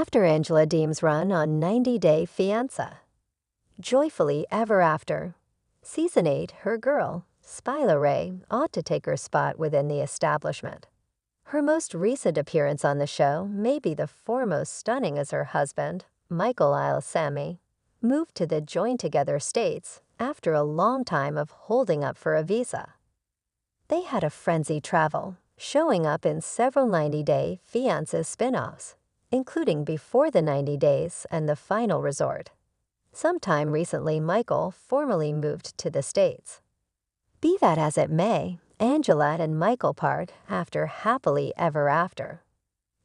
After Angela Deem's run on 90-Day Fiancé. Joyfully Ever After. Season 8, her girl, Skyla Rae, ought to take her spot within the establishment. Her most recent appearance on the show may be the foremost stunning as her husband, Michael Sami, moved to the joined-together states after a long time of holding up for a visa. They had a frenzied travel, showing up in several 90-Day Fiancé spin-offs, including Before the 90 Days and The Final Resort. Sometime recently, Michael formally moved to the States. Be that as it may, Angela and Michael part after Happily Ever After.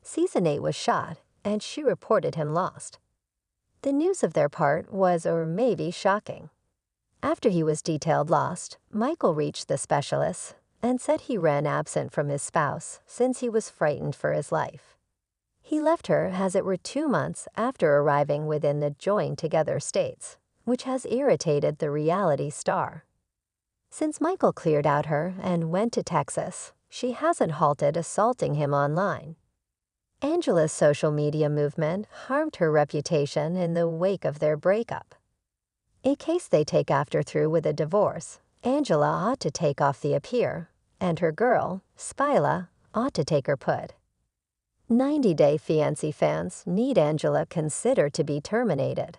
Season 8 was shot, and she reported him lost. The news of their part was or maybe shocking. After he was detailed lost, Michael reached the specialists and said he ran absent from his spouse since he was frightened for his life. He left her as it were 2 months after arriving within the joined-together states, which has irritated the reality star. Since Michael cleared out her and went to Texas, she hasn't halted assaulting him online. Angela's social media movement harmed her reputation in the wake of their breakup. In case they take after through with a divorce, Angela ought to take off the appear, and her girl, Skyla, ought to take her put. 90-Day Fiancé fans need Angela considered to be terminated.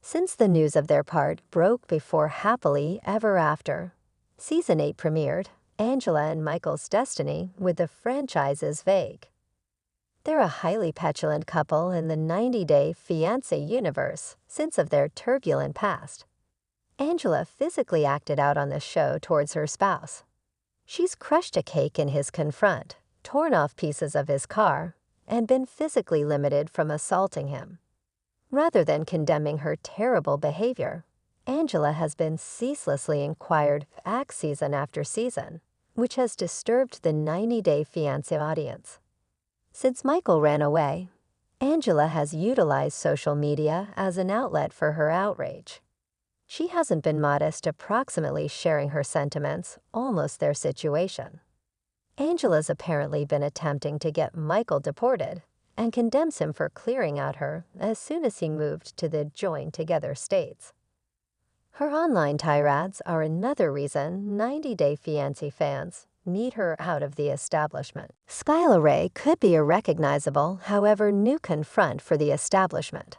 Since the news of their part broke before Happily Ever After, Season 8 premiered, Angela and Michael's destiny with the franchise is vague. They're a highly petulant couple in the 90-Day Fiancé universe since of their turbulent past. Angela physically acted out on the show towards her spouse. She's crushed a cake in his confront, torn off pieces of his car, and been physically limited from assaulting him. Rather than condemning her terrible behavior, Angela has been ceaselessly inquired back season after season, which has disturbed the 90-Day Fiancé audience. Since Michael ran away, Angela has utilized social media as an outlet for her outrage. She hasn't been modest, approximately sharing her sentiments, almost their situation. Angela's apparently been attempting to get Michael deported and condemns him for clearing out her as soon as he moved to the joined-together states. Her online tirades are another reason 90-Day Fiancé fans need her out of the establishment. Skyla Rae could be a recognizable, however new confront for the establishment.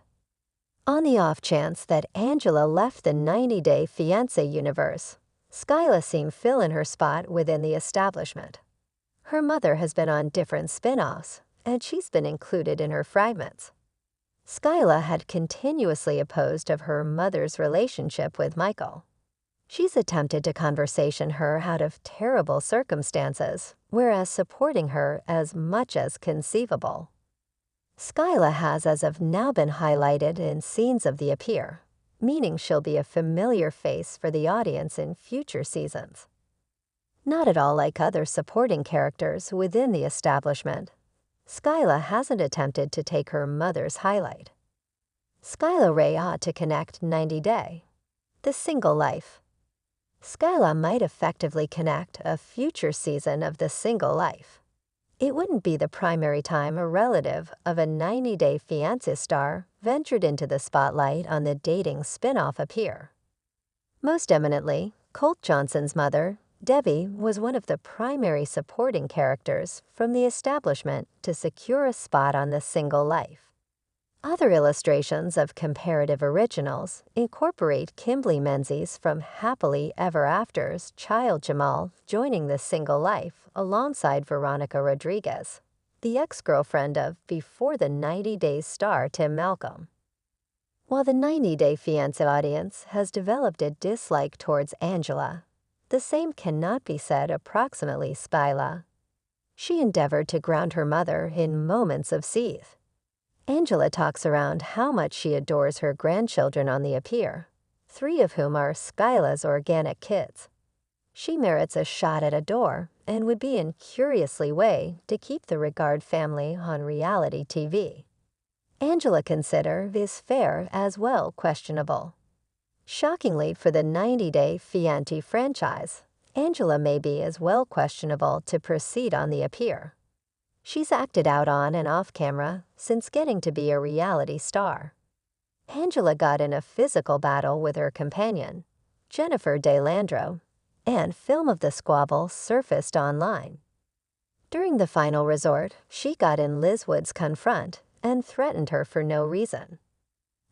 On the off chance that Angela left the 90-Day Fiancé universe, Skyla seemed fill in her spot within the establishment. Her mother has been on different spin-offs, and she's been included in her fragments. Skyla had continuously opposed of her mother's relationship with Michael. She's attempted to conversation her out of terrible circumstances, whereas supporting her as much as conceivable. Skyla has as of now been highlighted in scenes of the appear, meaning she'll be a familiar face for the audience in future seasons. Not at all like other supporting characters within the establishment, Skyla hasn't attempted to take her mother's highlight. Skyla Rae ought to connect 90-Day. The Single Life. Skyla might effectively connect a future season of The Single Life. It wouldn't be the primary time a relative of a 90-Day Fiancé star ventured into the spotlight on the dating spin-off appear. Most eminently, Colt Johnson's mother, Debbie, was one of the primary supporting characters from the establishment to secure a spot on The Single Life. Other illustrations of comparative originals incorporate Kimberly Menzies from Happily Ever After's child Jamal joining The Single Life alongside Veronica Rodriguez, the ex-girlfriend of Before the 90 Days star Tim Malcolm. While the 90-Day Fiancé audience has developed a dislike towards Angela, the same cannot be said approximately Skyla. She endeavored to ground her mother in moments of seethe. Angela talks around how much she adores her grandchildren on the appear, 3 of whom are Skyla's organic kids. She merits a shot at a door and would be in curiously way to keep the Regard family on reality TV. Angela consider this fair as well questionable. Shockingly for the 90-Day Fiancé franchise, Angela may be as well questionable to proceed on the appear. She's acted out on and off camera since getting to be a reality star. Angela got in a physical battle with her companion, Jennifer DeLandro, and film of the squabble surfaced online. During the final resort, she got in Liz Wood's confront and threatened her for no reason.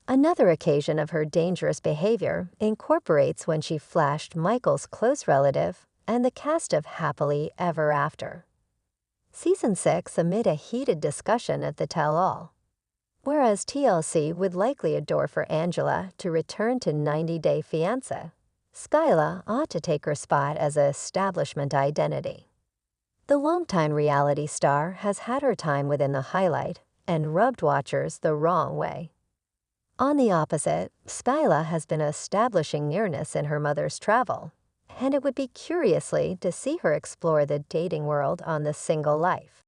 Another occasion of her dangerous behavior incorporates when she flashed Michael's close relative and the cast of Happily Ever After. Season 6 amid a heated discussion at the tell-all. Whereas TLC would likely adore for Angela to return to 90 Day Fiancé, Skyla ought to take her spot as an establishment identity. The longtime reality star has had her time within the highlight and rubbed watchers the wrong way. On the opposite, Skyla has been establishing nearness in her mother's travel, and it would be curiously to see her explore the dating world on The Single Life.